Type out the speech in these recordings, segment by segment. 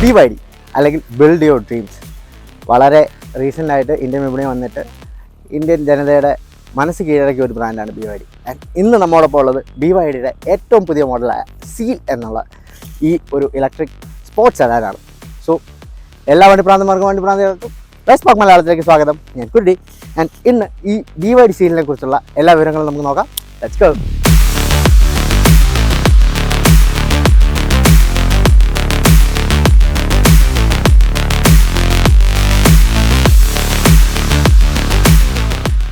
BYD അല്ലെങ്കിൽ build your dreams വളരെ റീസെൻ്റായിട്ട് Indian വിപണി വന്നിട്ട് ഇന്ത്യൻ ജനതയുടെ മനസ്സ് കീഴടക്കിയ ഒരു ബ്രാൻഡാണ് BYD. ആൻഡ് ഇന്ന് നമ്മോടൊപ്പം ഉള്ളത് BYDയുടെ ഏറ്റവും പുതിയ മോഡലായ സീൽ എന്നുള്ള ഈ ഒരു ഇലക്ട്രിക് സ്പോർട്സ് സെഡാനാണ്. സോ എല്ലാ വണ്ടിപ്രാന്തന്മാർക്കും വണ്ടിപ്രാന്തികൾക്കും റെസ്പാക് മലയാളത്തിലേക്ക് സ്വാഗതം. ഞാൻ കുട്ടി. ആൻഡ് ഇന്ന് ഈ BYD സീലിനെ കുറിച്ചുള്ള എല്ലാ വിവരങ്ങളും നമുക്ക് നോക്കാം. Let's go.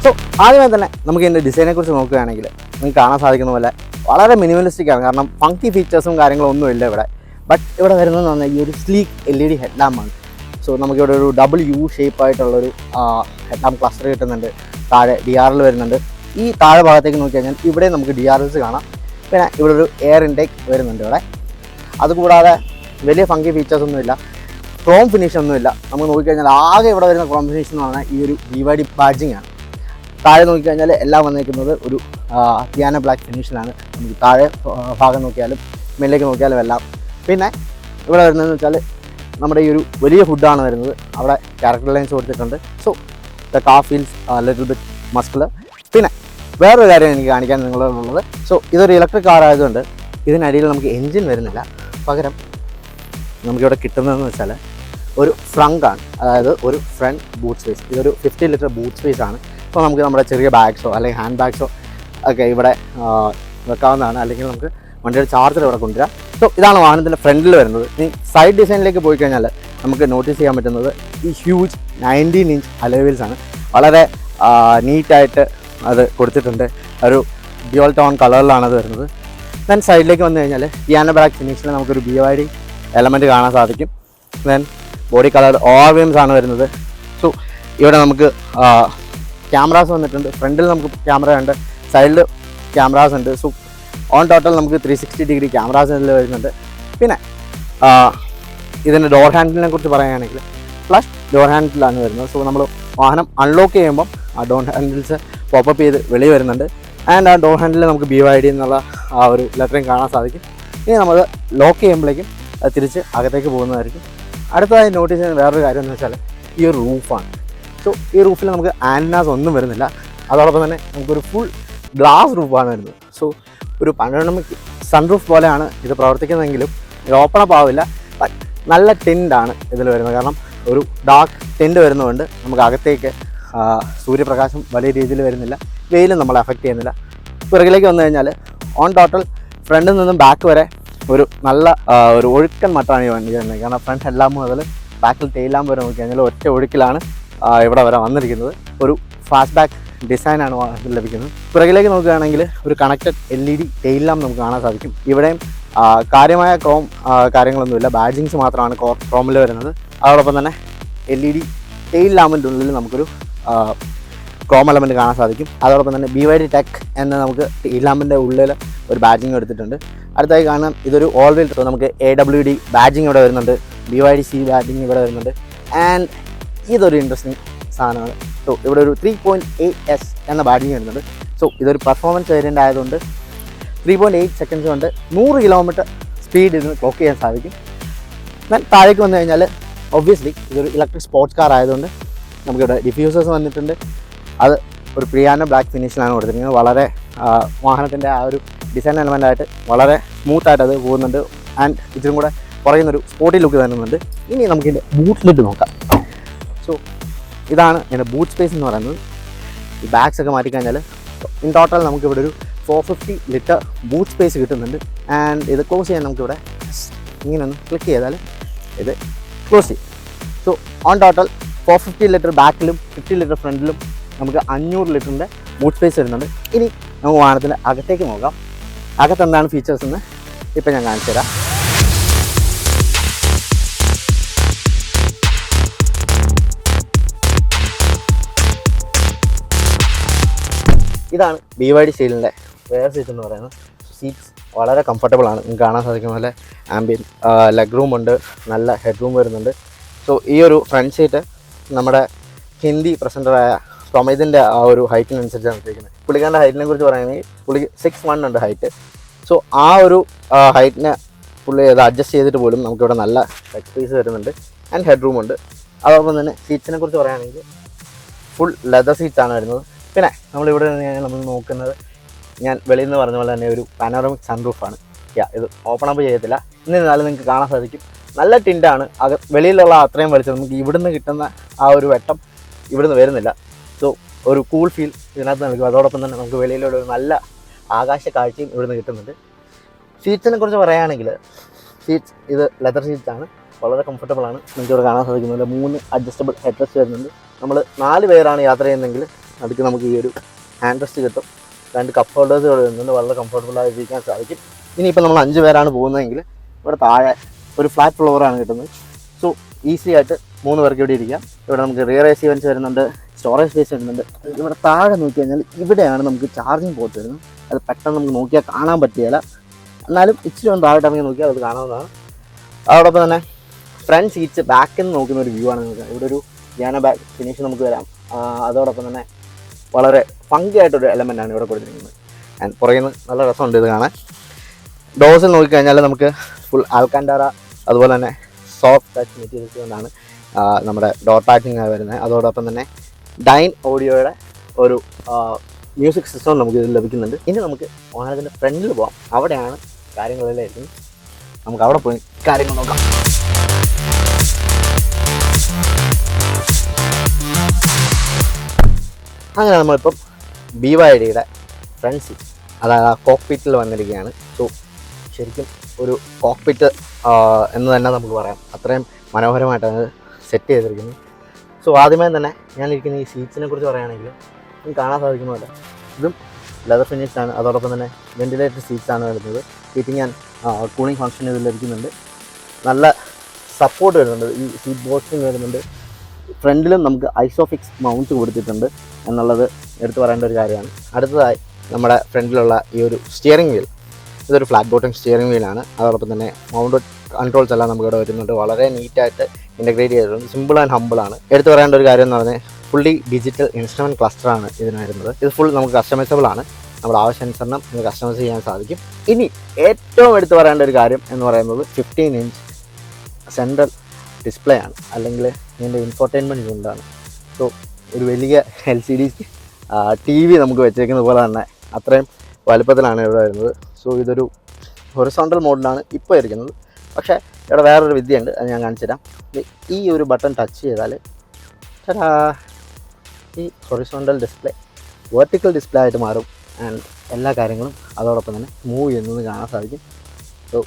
സോ ആദ്യമായി തന്നെ നമുക്ക് ഇതിൻ്റെ ഡിസൈനെ കുറിച്ച് നോക്കുകയാണെങ്കിൽ നിങ്ങൾക്ക് കാണാൻ സാധിക്കുന്ന പോലെ വളരെ മിനിമലിസ്റ്റിക്കാണ്. കാരണം ഫങ്കി ഫീച്ചേഴ്സും കാര്യങ്ങളും ഒന്നുമില്ല ഇവിടെ. ബട്ട് ഇവിടെ വരുന്നതെന്ന് പറഞ്ഞാൽ ഈ ഒരു സ്ലീക്ക് LED ഹെഡ് ലാമ്പാണ്. സോ നമുക്കിവിടെ ഒരു W ഷേപ്പായിട്ടുള്ളൊരു ഹെഡ് ലാമ്പ് ക്ലസ്റ്റർ കിട്ടുന്നുണ്ട്. താഴെ DRL വരുന്നുണ്ട്. ഈ താഴെ ഭാഗത്തേക്ക് നോക്കി കഴിഞ്ഞാൽ ഇവിടെ നമുക്ക് DRLs കാണാം. പിന്നെ ഇവിടെ ഒരു എയർ ഇൻടേക്ക് വരുന്നുണ്ട് ഇവിടെ. അതുകൂടാതെ വലിയ ഫങ്കി ഫീച്ചേഴ്സ് ഒന്നുമില്ല, ക്രോം ഫിനിഷ് ഒന്നുമില്ല. നമുക്ക് നോക്കിക്കഴിഞ്ഞാൽ ആകെ ഇവിടെ വരുന്ന ക്രോം ഫിനിഷ് എന്ന് പറഞ്ഞാൽ ഈ ഒരു BYD ബാഡ്ജിങ് ആണ്. താഴെ നോക്കിക്കഴിഞ്ഞാൽ എല്ലാം വന്നിരിക്കുന്നത് ഒരു പിയാനോ ബ്ലാക്ക് ഫിനിഷിലാണ്. നമുക്ക് താഴെ ഭാഗം നോക്കിയാലും മേലേക്ക് നോക്കിയാലും എല്ലാം. പിന്നെ ഇവിടെ വരുന്നതെന്ന് വെച്ചാൽ നമ്മുടെ ഈ ഒരു വലിയ ഹുഡാണ് വരുന്നത്. അവിടെ ക്യാരക്ടർ ലൈൻസ് കൊടുത്തിട്ടുണ്ട്. So the car feels little bit muscular. പിന്നെ വേറൊരു കാര്യം എനിക്ക് കാണിക്കാൻ നിങ്ങളുള്ളത്, സോ ഇതൊരു ഇലക്ട്രിക് കാർ ആയതുകൊണ്ട് ഇതിനടിയിൽ നമുക്ക് എൻജിൻ വരുന്നില്ല. പകരം നമുക്കിവിടെ കിട്ടുന്നതെന്ന് വെച്ചാൽ ഒരു ഫ്രങ്കാണ്, അതായത് ഒരു ഫ്രണ്ട് ബൂട്ട് സ്പേസ്. ഇതൊരു 50 ലിറ്റർ ബൂട്ട് സ്പേസ് ആണ്. അപ്പോൾ നമുക്ക് നമ്മുടെ ചെറിയ ബാഗ്സോ അല്ലെങ്കിൽ ഹാൻഡ് ബാഗ്സോ ഒക്കെ ഇവിടെ വെക്കാവുന്നതാണ്. അല്ലെങ്കിൽ നമുക്ക് വണ്ടിയുടെ ചാർജർ ഇവിടെ കൊണ്ടുവരാം. സോ ഇതാണ് വാഹനത്തിൻ്റെ ഫ്രണ്ടിൽ വരുന്നത്. ഇനി സൈഡ് ഡിസൈനിലേക്ക് പോയി കഴിഞ്ഞാൽ നമുക്ക് നോട്ടീസ് ചെയ്യാൻ പറ്റുന്നത് ഈ ഹ്യൂജ് 19 ഇഞ്ച് അലോയ് വീൽസ് ആണ്. വളരെ നീറ്റായിട്ട് അത് കൊടുത്തിട്ടുണ്ട്. ഒരു ഡ്യുവൽ ടോൺ കളറിലാണ് അത് വരുന്നത്. ദെൻ സൈഡിലേക്ക് വന്നു കഴിഞ്ഞാൽ പിയാനോ ബ്ലാക്ക് ഫിനിഷിൽ നമുക്കൊരു BYD എലമെൻറ്റ് കാണാൻ സാധിക്കും. ദെൻ ബോഡി കളർ ഓർവിംസ് ആണ് വരുന്നത്. സോ ഇവിടെ നമുക്ക് ക്യാമറാസ് വന്നിട്ടുണ്ട്. ഫ്രണ്ടിൽ നമുക്ക് ക്യാമറ ഉണ്ട്, സൈഡിൽ ക്യാമറാസ് ഉണ്ട്. സോ ഓൺ ടോട്ടൽ നമുക്ക് 360 ഡിഗ്രി ക്യാമറാസ് ഇതിൽ വരുന്നുണ്ട്. പിന്നെ ഇതിൻ്റെ ഡോർ ഹാൻഡിലിനെ കുറിച്ച് പറയുകയാണെങ്കിൽ ഫ്ലഷ് ഡോർ ഹാൻഡിലാണ് വരുന്നത്. സോ നമ്മൾ വാഹനം അൺലോക്ക് ചെയ്യുമ്പം ആ ഡോർ ഹാൻഡിൽസ് പോപ്പപ്പ് ചെയ്ത് വെളി വരുന്നുണ്ട്. ആൻഡ് ആ ഡോർ ഹാൻഡിൽ നമുക്ക് BYD എന്നുള്ള ആ ഒരു ലെറ്ററിങ് കാണാൻ സാധിക്കും. ഇനി നമ്മൾ ലോക്ക് ചെയ്യുമ്പോഴേക്കും അത് തിരിച്ച് അകത്തേക്ക് പോകുന്നതായിരിക്കും. അടുത്തതായി നോട്ടീസ് ചെയ്യുന്ന വേറൊരു കാര്യം എന്ന് വെച്ചാൽ ഈ ഒരു റൂഫാണ്. സോ ഈ റൂഫിൽ നമുക്ക് ആൻറ്റനാസ് ഒന്നും വരുന്നില്ല. അതോടൊപ്പം തന്നെ നമുക്കൊരു ഫുൾ ഗ്ലാസ് റൂഫാണ് വരുന്നത്. സോ ഒരു പനോരമിക് സൺറൂഫ് പോലെയാണ് ഇത് പ്രവർത്തിക്കുന്നതെങ്കിലും ഇത് ഓപ്പൺ അപ്പ് ആവില്ല. ബട്ട് നല്ല ടിൻഡാണ് ഇതിൽ വരുന്നത്. കാരണം ഒരു ഡാർക്ക് ടിൻഡ് വരുന്നതുകൊണ്ട് നമുക്ക് അകത്തേക്ക് സൂര്യപ്രകാശം വലിയ രീതിയിൽ വരുന്നില്ല, വെയിലും നമ്മളെ അഫക്റ്റ് ചെയ്യുന്നില്ല. പിറകിലേക്ക് വന്നു കഴിഞ്ഞാൽ ഓൺ ടോട്ടൽ ഫ്രണ്ടിൽ നിന്നും ബാക്ക് വരെ ഒരു നല്ല ഒരു ഒഴുക്കൻ മട്ടാണ് ഈ വണ്ടി വരുന്നത്. കാരണം ഫ്രണ്ട് ഹെഡ് ലാമ്പ് മുതൽ ബാക്കിൽ ടെയിൽ ലാമ്പ് വരെ നോക്കി കഴിഞ്ഞാൽ ഒറ്റ ഒഴുക്കിലാണ് ഇവിടെ വരെ വന്നിരിക്കുന്നത്. ഒരു ഫാസ്റ്റ് ബാക്ക് ഡിസൈനാണ് ഇതിൽ ലഭിക്കുന്നത്. പിറകിലേക്ക് നോക്കുകയാണെങ്കിൽ ഒരു കണക്റ്റഡ് LED ടെയിൽ ലാമ്പ് നമുക്ക് കാണാൻ സാധിക്കും. ഇവിടെയും കാര്യമായ ക്രോം കാര്യങ്ങളൊന്നുമില്ല, ബാഡ്ജിങ്സ് മാത്രമാണ് ക്രോമിൽ വരുന്നത്. അതോടൊപ്പം തന്നെ LED ടെയിൽ ലാമ്പിൻ്റെ ഉള്ളിൽ നമുക്കൊരു ക്രോം എലമെൻറ്റ് കാണാൻ സാധിക്കും. അതോടൊപ്പം തന്നെ BYD ടെക് എന്ന് നമുക്ക് ടെയിൽ ലാമ്പിൻ്റെ ഉള്ളിൽ ഒരു ബാഡ്ജിങ് എടുത്തിട്ടുണ്ട്. അടുത്തായി കാണാം ഇതൊരു ഓൾ വീൽ. നമുക്ക് AWD ബാഡ്ജിങ് ഇവിടെ വരുന്നുണ്ട്, BYD C ബാഡ്ജിങ് ഇവിടെ വരുന്നുണ്ട്. ആൻഡ് ഇതൊരു ഇൻട്രസ്റ്റിംഗ് സാധനമാണ്. സോ ഇവിടെ ഒരു 3.8S എന്ന ബാഡ്ജിങ് വരുന്നുണ്ട്. സോ ഇതൊരു പെർഫോമൻസ് വേരിയൻ്റ് ആയതുകൊണ്ട് 3.8 സെക്കൻഡ്സ് കൊണ്ട് 100 കിലോമീറ്റർ സ്പീഡ് ഇതിന് ക്ലോക്ക് ചെയ്യാൻ സാധിക്കും. എന്നാൽ താഴേക്ക് വന്നു കഴിഞ്ഞാൽ ഒബ്വിയസ്ലി ഇതൊരു ഇലക്ട്രിക് സ്പോർട്സ് കാർ ആയതുകൊണ്ട് നമുക്കിവിടെ ഡിഫ്യൂസേഴ്സ് വന്നിട്ടുണ്ട്. അത് ഒരു പിയാനോ ബ്ലാക്ക് ഫിനിഷിലാണ് കൊടുത്തിരിക്കുന്നത്. വളരെ വാഹനത്തിൻ്റെ ആ ഒരു ഡിസൈൻ എലമെൻ്റായിട്ട് വളരെ സ്മൂത്തായിട്ട് അത് പോകുന്നുണ്ട്. ആൻഡ് ഇതിനും കൂടെ പറയുന്നൊരു സ്പോർട്ടി ലുക്ക് തരുന്നുണ്ട്. ഇനി നമുക്കിതിൻ്റെ ബൂട്ട് ലിഡ് നോക്കാം. സോ ഇതാണ് ഇതിൻ്റെ ബൂട്ട് സ്പേസ് എന്ന് പറയുന്നത്. ഈ ബാഗ്സ് ഒക്കെ മാറ്റിക്കഴിഞ്ഞാൽ ഇൻ ടോട്ടൽ നമുക്കിവിടെ ഒരു 450 ലിറ്റർ ബൂട്ട് സ്പേസ് കിട്ടുന്നുണ്ട്. ആൻഡ് ഇത് ക്ലോസ് ചെയ്യാൻ നമുക്കിവിടെ ഇങ്ങനെ ഒന്ന് ക്ലിക്ക് ചെയ്താൽ ഇത് ക്ലോസ് ചെയ്യും. സോ ഓൺ ടോട്ടൽ 450 ലിറ്റർ ബാക്കിലും 50 ലിറ്റർ ഫ്രണ്ടിലും നമുക്ക് 500 ലിറ്ററിൻ്റെ ബൂട്ട് സ്പേസ് വരുന്നുണ്ട്. ഇനി നമുക്ക് വാഹനത്തിൻ്റെ അകത്തേക്ക് നോക്കാം. അകത്ത് എന്താണ് ഫീച്ചേഴ്സ് എന്ന് ഇപ്പം ഞാൻ കാണിച്ചു തരാം. ഇതാണ് BYD സീലിൻ്റെ വേറെ സീറ്റ് എന്ന് പറയുന്നത്. സീറ്റ്സ് വളരെ കംഫർട്ടബിൾ ആണ്. നിങ്ങൾക്ക് കാണാൻ സാധിക്കുന്ന പോലെ ആംബിയൻ ലെഗ് റൂം ഉണ്ട്, നല്ല ഹെഡ് റൂം വരുന്നുണ്ട്. സോ ഈ ഒരു ഫ്രണ്ട് സീറ്റ് നമ്മുടെ ഹിന്ദി പ്രസൻറ്ററായ പ്രൊമേദിൻ്റെ ആ ഒരു ഹൈറ്റിനനുസരിച്ചാണ് ഇരിക്കുന്നത്. പുള്ളിക്കാരൻ്റെ ഹൈറ്റിനെ കുറിച്ച് പറയുകയാണെങ്കിൽ പുള്ളിക്ക് 6'1" ഉണ്ട് ഹൈറ്റ്. സോ ആ ഒരു ഹൈറ്റിന് ഫുള്ള് ചെയ്ത് അഡ്ജസ്റ്റ് ചെയ്തിട്ട് പോലും നമുക്കിവിടെ നല്ല ലെഗ് സ്പേസ് വരുന്നുണ്ട് ആൻഡ് ഹെഡ് റൂം ഉണ്ട്. അതോടൊപ്പം തന്നെ സീറ്റ്സിനെ കുറിച്ച് പറയുകയാണെങ്കിൽ ഫുൾ ലെതർ സീറ്റ്സാണ് വരുന്നത്. പിന്നെ നമ്മളിവിടെ നമ്മൾ നോക്കുന്നത് ഞാൻ വെളിയിൽ നിന്ന് പറഞ്ഞ പോലെ തന്നെ ഒരു പാനോറമിക് സൺറൂഫാണ്. ഇത് ഓപ്പൺ അപ്പ് ചെയ്യത്തില്ല, എന്നിരുന്നാലും നിങ്ങൾക്ക് കാണാൻ സാധിക്കും നല്ല ടിൻറ്റാണ്. വെളിയിലുള്ള അത്രയും വലിച്ചത് നമുക്ക് ഇവിടുന്ന് കിട്ടുന്ന ആ ഒരു വെട്ടം ഇവിടുന്ന് വരുന്നില്ല. സോ ഒരു കൂൾ ഫീൽ ഇതിനകത്ത് നൽകും. അതോടൊപ്പം തന്നെ നമുക്ക് വെളിയിലുള്ള ഒരു നല്ല ആകാശ കാഴ്ചയും ഇവിടുന്ന് കിട്ടുന്നുണ്ട്. സീറ്റ്സിനെ കുറിച്ച് പറയുകയാണെങ്കിൽ സീറ്റ്സ് ഇത് ലെതർ സീറ്റ്സാണ്, വളരെ കംഫർട്ടബിളാണ്. നിങ്ങൾക്ക് ഇവിടെ കാണാൻ സാധിക്കുന്നത് 3 അഡ്ജസ്റ്റബിൾ ഹെഡ് റെസ്റ്റ് വരുന്നുണ്ട്. നമ്മൾ 4 പേരാണ് യാത്ര ചെയ്യുന്നതെങ്കിൽ അതിക്ക് നമുക്ക് ഈ ഒരു ഹാൻഡ് റെസ്റ്റ് കിട്ടും. 2 കപ്പ് ഹോൾഡേഴ്സ് വരുന്നുണ്ട്, വളരെ കംഫർട്ടബിളായി ഇരിക്കാൻ സാധിക്കും. ഇനിയിപ്പോൾ നമ്മൾ 5 പേരാണ് പോകുന്നതെങ്കിൽ ഇവിടെ താഴെ ഒരു ഫ്ലാറ്റ് ഫ്ലോറാണ് കിട്ടുന്നത്. സോ ഈസി ആയിട്ട് 3 പേർക്ക് ഇവിടെ ഇരിക്കാം. ഇവിടെ നമുക്ക് റിയർ AC വെൻസ് വരുന്നുണ്ട്, സ്റ്റോറേജ് സ്പേസ് വരുന്നുണ്ട്. ഇവിടെ താഴെ നോക്കി കഴിഞ്ഞാൽ ഇവിടെയാണ് നമുക്ക് ചാർജിങ് പോർട്ട് വരുന്നത്. അത് പെട്ടെന്ന് നമുക്ക് നോക്കിയാൽ കാണാൻ പറ്റില്ല, എന്നാലും ഇച്ചിരി ഒന്ന് താഴെ ഇറങ്ങി നോക്കിയാൽ അത് കാണാവുന്നതാണ്. അതോടൊപ്പം തന്നെ ഫ്രണ്ട് സീറ്റ്സ് ബാക്കിൽ നിന്ന് നോക്കുന്ന ഒരു വ്യൂ ആണ് നമുക്ക്. ഇവിടെ ഒരു യാന ബാക്ക് ഫിനിഷ് നമുക്ക് വരാം. അതോടൊപ്പം തന്നെ വളരെ ഫങ്കി ആയിട്ടൊരു എലമെൻ്റാണ് ഇവിടെ കൊടുത്തിരിക്കുന്നത്. ആൻഡ് പുറകിൽ നിന്ന് നല്ല രസമുണ്ട് ഇത് കാണാൻ. ഡോസിൽ നോക്കിക്കഴിഞ്ഞാൽ നമുക്ക് ഫുൾ ആൽക്കാൻഡാറ അതുപോലെ തന്നെ സോഫ്റ്റ് ടച്ച് മെറ്റീരിയൽസ് കൊണ്ടാണ് നമ്മുടെ ഡോർ പാക്കിംഗ് വരുന്നത്. അതോടൊപ്പം തന്നെ ഡൈൻ ഓഡിയോയുടെ ഒരു മ്യൂസിക് സിസ്റ്റം നമുക്ക് ഇതിൽ ലഭിക്കുന്നുണ്ട്. ഇനി നമുക്ക് വാഹനത്തിൻ്റെ ഫ്രണ്ടിൽ പോകാം, അവിടെയാണ് കാര്യങ്ങളെല്ലാം ഇരിക്കുന്നത്. നമുക്ക് അവിടെ പോയി കാര്യങ്ങൾ നോക്കാം. അങ്ങനെ നമ്മളിപ്പം BYDയുടെ ഫ്രണ്ട് സീറ്റ്, അതായത് ആ കോക്ക്പിറ്റിൽ വന്നിരിക്കുകയാണ്. സോ ശരിക്കും ഒരു കോക്ക്പിറ്റ് എന്ന് തന്നെ നമുക്ക് പറയാം, അത്രയും മനോഹരമായിട്ടാണ് സെറ്റ് ചെയ്തിരിക്കുന്നത്. സോ ആദ്യമേ തന്നെ ഞാനിരിക്കുന്ന ഈ സീറ്റ്സിനെ കുറിച്ച് പറയുകയാണെങ്കിൽ നിങ്ങൾക്ക് കാണാൻ സാധിക്കുന്നതല്ല, ഇതും ലെതർ ഫിനിഷ്ഡാണ്. അതോടൊപ്പം തന്നെ വെൻറ്റിലേറ്റഡ് സീറ്റ്സാണ് വരുന്നത്. ഹീറ്റിംഗ് ആൻഡ് കൂളിംഗ് ഫംഗ്ഷൻ ഇതിൽ ലഭിക്കുന്നുണ്ട്. നല്ല സപ്പോർട്ട് വരുന്നുണ്ട്, ഈ സീറ്റ് ബോക്സിങ് വരുന്നുണ്ട്. ഫ്രണ്ടിലും നമുക്ക് ഐസോഫിക്സ് മൗണ്ട് കൊടുത്തിട്ടുണ്ട് എന്നുള്ളത് എടുത്തു പറയേണ്ട ഒരു കാര്യമാണ്. അടുത്തതായി നമ്മുടെ ഫ്രണ്ടിലുള്ള ഈ ഒരു സ്റ്റിയറിംഗ് വീൽ, ഇതൊരു ഫ്ലാറ്റ് ബോട്ടം സ്റ്റിയറിംഗ് വീലാണ്. അതോടൊപ്പം തന്നെ മൗണ്ടഡ് കൺട്രോൾസ് എല്ലാം നമുക്ക് ഇവിടെ വരുന്നുണ്ട്. വളരെ നീറ്റായിട്ട് ഇൻ്റഗ്രേറ്റ് ചെയ്തിട്ടുണ്ട്. സിമ്പിൾ ആൻഡ് ഹമ്പിളാണ്. എടുത്തു പറയേണ്ട ഒരു കാര്യം എന്ന് പറഞ്ഞാൽ ഫുള്ളി ഡിജിറ്റൽ ഇൻസ്ട്രുമെൻറ്റ് ക്ലസ്റ്ററാണ് ഇതിന് വരുന്നത്. ഇത് ഫുൾ നമുക്ക് കസ്റ്റമൈസബിൾ ആണ്, നമ്മുടെ ആവശ്യാനുസരണം നമുക്ക് കസ്റ്റമൈസ് ചെയ്യാൻ സാധിക്കും. ഇനി ഏറ്റവും എടുത്തു പറയേണ്ട ഒരു കാര്യം എന്ന് പറയുന്നത് 15 ഇഞ്ച് സെൻട്രൽ ഡിസ്പ്ലേ ആണ്, അല്ലെങ്കിൽ ഇതിൻ്റെ ഇൻഫോർടൈൻമെൻറ്റ് യൂണിറ്റാണ്. സോ ഒരു വലിയ LCD TV നമുക്ക് വെച്ചേക്കുന്ന പോലെ തന്നെ അത്രയും വലുപ്പത്തിലാണ് ഇവിടെ വരുന്നത്. സോ ഇതൊരു ഹൊറിസോണ്ടൽ മോഡിലാണ് ഇപ്പോൾ ഇരിക്കുന്നത്. പക്ഷേ ഇവിടെ വേറൊരു വിദ്യയുണ്ട്, അത് ഞാൻ കാണിച്ചു തരാം. ഈ ഒരു ബട്ടൺ ടച്ച് ചെയ്താൽ ഈ ഹൊറിസോണ്ടൽ ഡിസ്പ്ലേ വെർട്ടിക്കൽ ഡിസ്പ്ലേ ആയിട്ട് മാറും. ആൻഡ് എല്ലാ കാര്യങ്ങളും അതോടൊപ്പം തന്നെ മൂവ് ചെയ്യുന്നത് കാണാൻ സാധിക്കും. സോ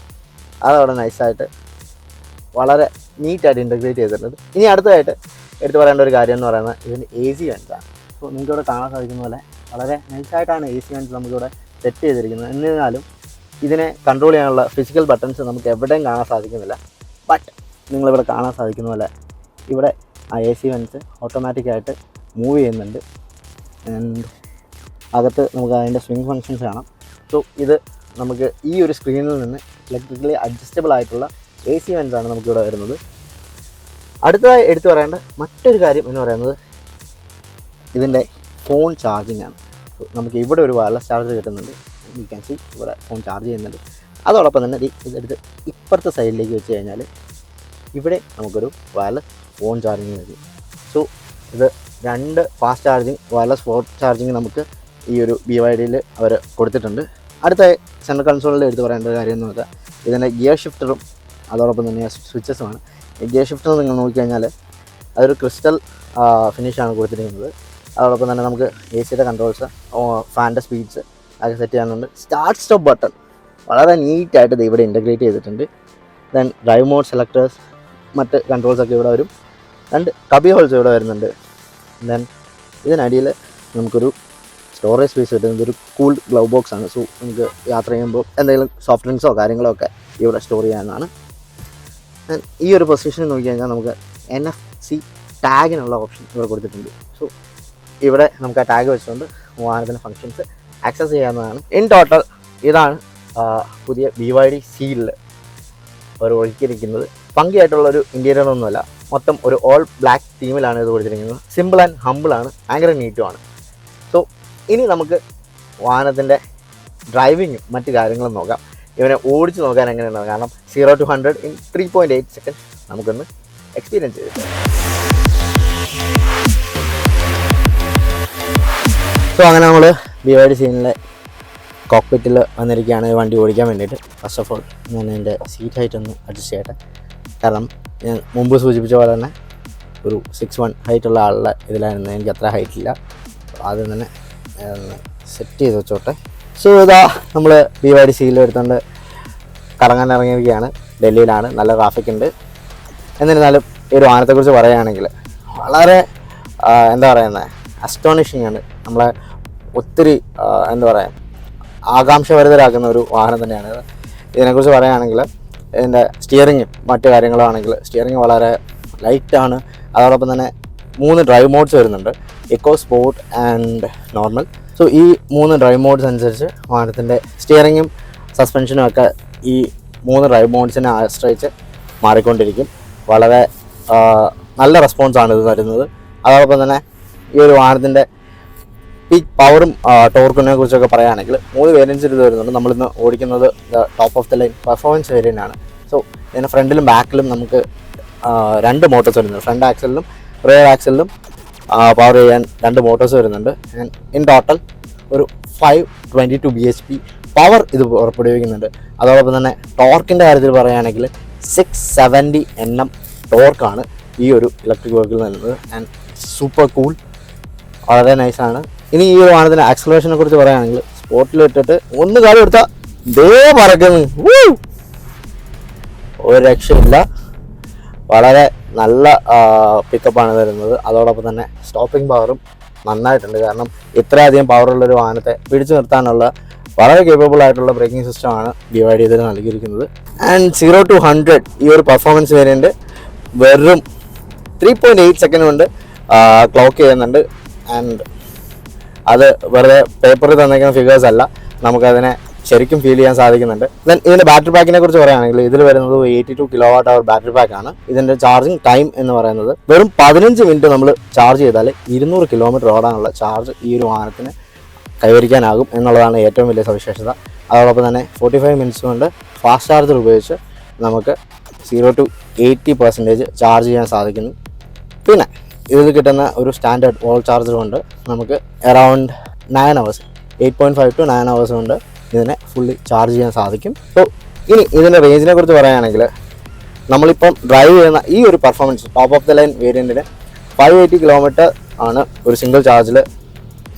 അതവിടെ നൈസായിട്ട് വളരെ നീറ്റായിട്ട് ഇൻ്റഗ്രേറ്റ് ചെയ്തിട്ടുണ്ട്. ഇനി അടുത്തതായിട്ട് എടുത്തു പറയേണ്ട ഒരു കാര്യം എന്ന് പറയുന്നത് ഇതിൻ്റെ AC വെൻസാണ്. സോ നിങ്ങൾക്കിവിടെ കാണാൻ സാധിക്കുന്ന പോലെ വളരെ നൈസായിട്ടാണ് AC വെൻസ് നമുക്കിവിടെ സെറ്റ് ചെയ്തിരിക്കുന്നത്. എന്നിരുന്നാലും ഇതിനെ കൺട്രോൾ ചെയ്യാനുള്ള ഫിസിക്കൽ ബട്ടൺസ് നമുക്ക് എവിടെയും കാണാൻ സാധിക്കുന്നില്ല. ബട്ട് നിങ്ങളിവിടെ കാണാൻ സാധിക്കുന്ന പോലെ ഇവിടെ ആ AC വെൻസ് ഓട്ടോമാറ്റിക്കായിട്ട് മൂവ് ചെയ്യുന്നുണ്ട്. ആൻഡ് അകത്ത് നമുക്ക് അതിൻ്റെ സ്വിംഗ് ഫങ്ഷൻസ് കാണാം. സോ ഇത് നമുക്ക് ഈ ഒരു സ്ക്രീനിൽ നിന്ന് ഇലക്ട്രിക്കലി അഡ്ജസ്റ്റബിൾ ആയിട്ടുള്ള AC വെൻസാണ് നമുക്കിവിടെ വരുന്നത്. അടുത്തതായി എടുത്തു പറയേണ്ട മറ്റൊരു കാര്യം എന്ന് പറയുന്നത് ഇതിൻ്റെ ഫോൺ ചാർജിങ് ആണ്. സോ നമുക്ക് ഇവിടെ ഒരു വയർലെസ് ചാർജർ കിട്ടുന്നുണ്ട്. യു ക്യാൻ സി ഇവിടെ ഫോൺ ചാർജ് ചെയ്യുന്നുണ്ട്. അതോടൊപ്പം തന്നെ ഇതെടുത്ത് ഇപ്പുറത്തെ സൈഡിലേക്ക് വെച്ച് കഴിഞ്ഞാൽ ഇവിടെ നമുക്കൊരു വയർലെസ് ഫോൺ ചാർജിങ് വരും. സോ ഇത് 2 fast charging wireless phone charging നമുക്ക് ഈ ഒരു BYDയിൽ അവർ കൊടുത്തിട്ടുണ്ട്. അടുത്ത സെൻട്രൽ കൺസോളിൽ എടുത്ത് പറയേണ്ട ഒരു കാര്യം എന്ന് വെച്ചാൽ ഇതിൻ്റെ ഗിയർ ഷിഫ്റ്ററും അതോടൊപ്പം തന്നെ സ്വിച്ചസുമാണ്. ഗിയർ ഷിഫ്റ്റർ നിങ്ങൾ നോക്കിക്കഴിഞ്ഞാൽ അതൊരു ക്രിസ്റ്റൽ ഫിനിഷാണ് കൊടുത്തിരിക്കുന്നത്. അതോടൊപ്പം തന്നെ നമുക്ക് AC കൺട്രോൾസ്, ഫാൻ്റെ സ്പീഡ്സ് ഒക്കെ സെറ്റ് ചെയ്യാനുണ്ട്. സ്റ്റാർട്ട് സ്റ്റോപ്പ് ബട്ടൺ വളരെ നീറ്റായിട്ട് ഇത് ഇവിടെ ഇൻ്റഗ്രേറ്റ് ചെയ്തിട്ടുണ്ട്. ദെൻ ഡ്രൈവ് മോഡ് സെലക്ടേഴ്സ്, മറ്റ് കൺട്രോൾസൊക്കെ ഇവിടെ വരും. 2 കബി ഹോൾസ് ഇവിടെ വരുന്നുണ്ട്. ദെൻ ഇതിനടിയിൽ നമുക്കൊരു സ്റ്റോറേജ് സ്പേസ് കിട്ടുന്നത് ഒരു കൂൾ ഗ്ലൗ ബോക്സ് ആണ്. സോ നമുക്ക് യാത്ര ചെയ്യുമ്പോൾ എന്തെങ്കിലും സോഫ്റ്റ് ഡ്രിങ്ക്സോ കാര്യങ്ങളോ ഒക്കെ ഇവിടെ സ്റ്റോർ ചെയ്യാനാണ്. ഈ ഒരു പൊസിഷനിൽ നോക്കി കഴിഞ്ഞാൽ നമുക്ക് NFC ടാഗിനുള്ള ഓപ്ഷൻ ഇവിടെ കൊടുത്തിട്ടുണ്ട്. സോ ഇവിടെ നമുക്ക് ആ ടാഗ് വെച്ചുകൊണ്ട് വാഹനത്തിൻ്റെ ഫങ്ഷൻസ് ആക്സസ് ചെയ്യാവുന്നതാണ്. ഇൻ ടോട്ടൽ ഇതാണ് പുതിയ BYD സീലിൽ അവർ ഒഴുക്കിയിരിക്കുന്നത്. ഫങ്കിയായിട്ടുള്ളൊരു ഇൻറ്റീരിയർ ഒന്നുമല്ല, മൊത്തം ഒരു ഓൾ ബ്ലാക്ക് തീമിലാണ് ഇത് കൊടുത്തിരിക്കുന്നത്. സിമ്പിൾ ആൻഡ് ഹമ്പിളാണ്, ഭയങ്കര നീറ്റുമാണ്. സോ ഇനി നമുക്ക് വാഹനത്തിൻ്റെ ഡ്രൈവിങ്ങും മറ്റു കാര്യങ്ങളും നോക്കാം. ഇവനെ ഓടിച്ച് നോക്കാൻ എങ്ങനെയുണ്ടാവും. കാരണം 0 to 100 in 3.8 seconds നമുക്കൊന്ന് എക്സ്പീരിയൻസ് ചെയ്തു. സോ അങ്ങനെ നമ്മൾ BYD സീനിലെ കോക്പിറ്റിൽ വന്നിരിക്കുകയാണ് വണ്ടി ഓടിക്കാൻ വേണ്ടിയിട്ട്. ഫസ്റ്റ് ഓഫ് ഓൾ ഞാൻ എൻ്റെ സീറ്റ് ഹൈറ്റ് ഒന്ന് അഡ്ജസ്റ്റ് ചെയ്യട്ടെ. കാരണം ഞാൻ മുമ്പ് സൂചിപ്പിച്ച പോലെ തന്നെ ഒരു 6'1" ഹൈറ്റുള്ള ആളുടെ ഇതിലായിരുന്നു. എനിക്ക് അത്ര ഹൈറ്റില്ല. ആദ്യം തന്നെ സെറ്റ് ചെയ്ത് വെച്ചോട്ടെ. സോ ഇതാ നമ്മൾ BYD സീൽ എടുത്തുകൊണ്ട് കറങ്ങാൻ ഇറങ്ങിയിരിക്കുകയാണ്. ഡൽഹിയിലാണ്, നല്ല ട്രാഫിക് ഉണ്ട്. എന്നിരുന്നാലും ഈ ഒരു വാഹനത്തെക്കുറിച്ച് പറയുകയാണെങ്കിൽ വളരെ എന്താ പറയുന്നത്, അസ്റ്റോണിഷിംഗ് ആണ്. നമ്മളെ ഒത്തിരി എന്താ പറയുക, ആകാംക്ഷഭരിതരാക്കുന്ന ഒരു വാഹനം തന്നെയാണ്. ഇതിനെക്കുറിച്ച് പറയുകയാണെങ്കിൽ ഇതിൻ്റെ സ്റ്റിയറിങ്ങും മറ്റു കാര്യങ്ങളും ആണെങ്കിൽ സ്റ്റിയറിങ് വളരെ ലൈറ്റാണ്. അതോടൊപ്പം തന്നെ 3 ഡ്രൈവ് മോഡ്സ് വരുന്നുണ്ട്, eco, sport and normal. So ഈ 3 ഡ്രൈവ് മോഡ്സ് അനുസരിച്ച് വാഹനത്തിൻ്റെ സ്റ്റിയറിങ്ങും സസ്പെൻഷനും ഒക്കെ ഈ 3 ഡ്രൈവ് മോഡ്സിനെ ആശ്രയിച്ച് മാറിക്കൊണ്ടിരിക്കും. വളരെ നല്ല റെസ്പോൺസാണ് ഇത് തരുന്നത്. അതോടൊപ്പം തന്നെ ഈ ഒരു വാഹനത്തിൻ്റെ പീക്ക് പവറും ടോർക്കിനെ കുറിച്ചൊക്കെ പറയുകയാണെങ്കിൽ 3 വേരിയൻസിൽ ഇത് വരുന്നുണ്ട്. നമ്മളിന്ന് ഓടിക്കുന്നത് top of the line performance variant ആണ്. സോ ഇതിന് ഫ്രണ്ടിലും ബാക്കിലും നമുക്ക് 2 മോട്ടോഴ്സ് വരുന്നുണ്ട്. ഫ്രണ്ട് ആക്സലിലും റിയർ ആക്സലിലും പവർ ചെയ്യാൻ 2 മോട്ടോഴ്സ് വരുന്നുണ്ട്. ആൻഡ് ഇൻ ടോട്ടൽ ഒരു 522 bhp പവർ ഇത് പുറപ്പെടുവിക്കുന്നുണ്ട്. അതോടൊപ്പം തന്നെ ടോർക്കിൻ്റെ കാര്യത്തിൽ പറയുകയാണെങ്കിൽ 670 Nm ടോർക്കാണ് ഈ ഒരു ഇലക്ട്രിക് വെഹിക്കിൾ നൽകുന്നത്. ആൻഡ് സൂപ്പർ കൂൾ, വളരെ നൈസാണ്. ഇനി ഈ ഒരു വാഹനത്തിൻ്റെ ആക്സലറേഷനെ കുറിച്ച് പറയുകയാണെങ്കിൽ സ്പോർട്ടിൽ ഇട്ടിട്ട് ഒന്ന് കാലം എടുത്താൽ ദേ പറക്കുന്നു, ഒരു രക്ഷയില്ല. വളരെ നല്ല പിക്കപ്പാണ് തരുന്നത്. അതോടൊപ്പം തന്നെ സ്റ്റോപ്പിംഗ് പവറും നന്നായിട്ടുണ്ട്. കാരണം ഇത്രയധികം പവറുള്ളൊരു വാഹനത്തെ പിടിച്ചു നിർത്താനുള്ള വളരെ കേപ്പബിൾ ആയിട്ടുള്ള ബ്രേക്കിംഗ് സിസ്റ്റമാണ് BYD ഇതിൽ നൽകിയിരിക്കുന്നത്. ആൻഡ് 0 to 100 ഈ ഒരു പെർഫോമൻസ് വേരിയൻറ്റ് വെറും 3.8 സെക്കൻഡ് കൊണ്ട് ക്ലോക്ക് ചെയ്യുന്നുണ്ട്. ആൻഡ് അത് വെറുതെ പേപ്പറിൽ തന്നിരിക്കുന്ന ഫിഗേഴ്സ് അല്ല, നമുക്കതിനെ ശരിക്കും ഫീൽ ചെയ്യാൻ സാധിക്കുന്നുണ്ട്. ദെൻ ഇതിൻ്റെ ബാറ്ററി പാക്കിനെ കുറിച്ച് പറയുകയാണെങ്കിൽ ഇതിൽ വരുന്നത് 82 kWh ബാറ്ററി പാക്കാണ്. ഇതിൻ്റെ ചാർജിങ് ടൈം എന്ന് പറയുന്നത് വെറും 15 മിനിറ്റ് നമ്മൾ ചാർജ് ചെയ്താൽ 200 കിലോമീറ്റർ ഓടാനുള്ള ചാർജ് ഈ ഒരു വാഹനത്തിന് കൈവരിക്കാനാകും എന്നുള്ളതാണ് ഏറ്റവും വലിയ സവിശേഷത. അതോടൊപ്പം തന്നെ 45 മിനിറ്റ്സ് കൊണ്ട് ഫാസ്റ്റ് ചാർജർ ഉപയോഗിച്ച് നമുക്ക് 0 to 80% ചാർജ് ചെയ്യാൻ സാധിക്കുന്നു. പിന്നെ ഇതിൽ കിട്ടുന്ന ഒരു സ്റ്റാൻഡേർഡ് വോൾ ചാർജർ കൊണ്ട് നമുക്ക് അറൗണ്ട് 9 hours 8.5 to 9 hours കൊണ്ട് ഇതിനെ ഫുള്ളി ചാർജ് ചെയ്യാൻ സാധിക്കും. സോ ഇനി ഇതിൻ്റെ റേഞ്ചിനെ കുറിച്ച് പറയുകയാണെങ്കിൽ നമ്മളിപ്പം ഡ്രൈവ് ചെയ്യുന്ന ഈ ഒരു performance top of the line വേരിയൻറ്റിന് 580 കിലോമീറ്റർ ആണ് ഒരു സിംഗിൾ ചാർജിൽ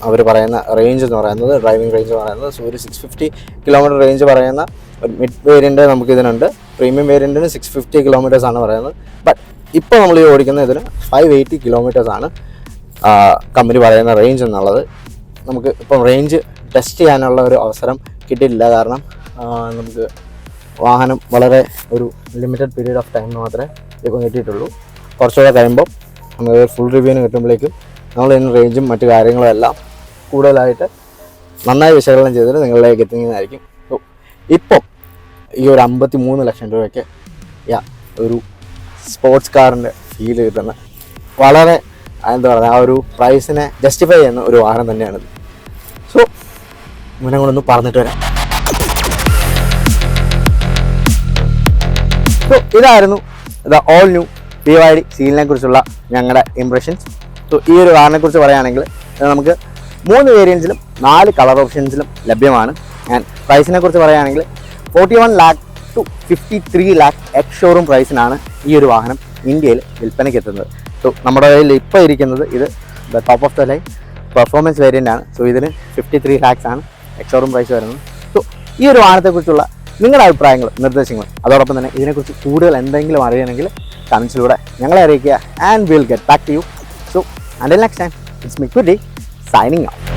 അവർ പറയുന്ന റേഞ്ച് എന്ന് പറയുന്നത്, ഡ്രൈവിംഗ് റേഞ്ച് എന്ന് പറയുന്നത്. സോ ഒരു 650 കിലോമീറ്റർ റേഞ്ച് പറയുന്ന ഒരു മിഡ് വേരിയൻറ്റ് നമുക്കിതിനുണ്ട്. പ്രീമിയം വേരിയൻറ്റിന് 650 കിലോമീറ്റേഴ്സ് ആണ് പറയുന്നത്. ബട്ട് ഇപ്പോൾ നമ്മൾ ഈ ഓടിക്കുന്ന ഇതിന് 580 കിലോമീറ്റേഴ്സാണ് കമ്പനി പറയുന്ന റേഞ്ച് എന്നുള്ളത്. നമുക്ക് ഇപ്പം റേഞ്ച് ടെസ്റ്റ് ചെയ്യാനുള്ള ഒരു അവസരം കിട്ടിയിട്ടില്ല. കാരണം നമുക്ക് വാഹനം വളരെ ഒരു ലിമിറ്റഡ് പീരീഡ് ഓഫ് ടൈം മാത്രമേ ഇപ്പം കിട്ടിയിട്ടുള്ളൂ. കുറച്ചുകൂടെ കഴിയുമ്പോൾ നമുക്ക് ഫുൾ റിവ്യൂവിന് കിട്ടുമ്പോഴേക്കും നമ്മൾ ഇതിന് റേഞ്ചും മറ്റു കാര്യങ്ങളും എല്ലാം കൂടുതലായിട്ട് നന്നായി വിശകലനം ചെയ്തിട്ട് നിങ്ങളിലേക്ക് എത്തുന്നതായിരിക്കും. സോ ഇപ്പം ഈ ഒരു 53 ലക്ഷം രൂപയ്ക്ക് ഒരു സ്പോർട്സ് കാറിൻ്റെ ഫീൽ കിട്ടുന്ന വളരെ എന്താ പറയുക, ആ ഒരു പ്രൈസിനെ ജസ്റ്റിഫൈ ചെയ്യുന്ന ഒരു വാഹനം തന്നെയാണിത്. സോ ഇങ്ങനെ കൊണ്ടൊന്ന് പറഞ്ഞിട്ട് വരാം. സോ ഇതായിരുന്നു ഓൾ ന്യൂ BYD സീലിനെ കുറിച്ചുള്ള ഞങ്ങളുടെ ഇംപ്രഷൻസ്. സോ ഈ ഒരു വാഹനത്തെക്കുറിച്ച് പറയുകയാണെങ്കിൽ നമുക്ക് 3 വേരിയൻസിലും 4 കളർ ഓപ്ഷൻസിലും ലഭ്യമാണ്. ആൻഡ് പ്രൈസിനെ കുറിച്ച് പറയുകയാണെങ്കിൽ 41 lakh to 53 lakh ex showroom പ്രൈസിനാണ് ഈ ഒരു വാഹനം ഇന്ത്യയിൽ വിൽപ്പനയ്ക്ക് എത്തുന്നത്. സോ നമ്മുടെ കയ്യിൽ ഇപ്പോൾ ഇരിക്കുന്നത് ഇത് top of the line performance variant ആണ്. സോ ഇതിന് 53 lakhs ആണ് എക്സ് ഷോറൂം പ്രൈസ് വരുന്നത്. സോ ഈ ഒരു വാഹനത്തെക്കുറിച്ചുള്ള നിങ്ങളുടെ അഭിപ്രായങ്ങളും നിർദ്ദേശങ്ങളും അതോടൊപ്പം തന്നെ ഇതിനെക്കുറിച്ച് കൂടുതൽ എന്തെങ്കിലും അറിയണമെങ്കിൽ കമൻസിലൂടെ ഞങ്ങളെ അറിയിക്കുക. And will get back to you. So until next time, it's me Kudi signing off.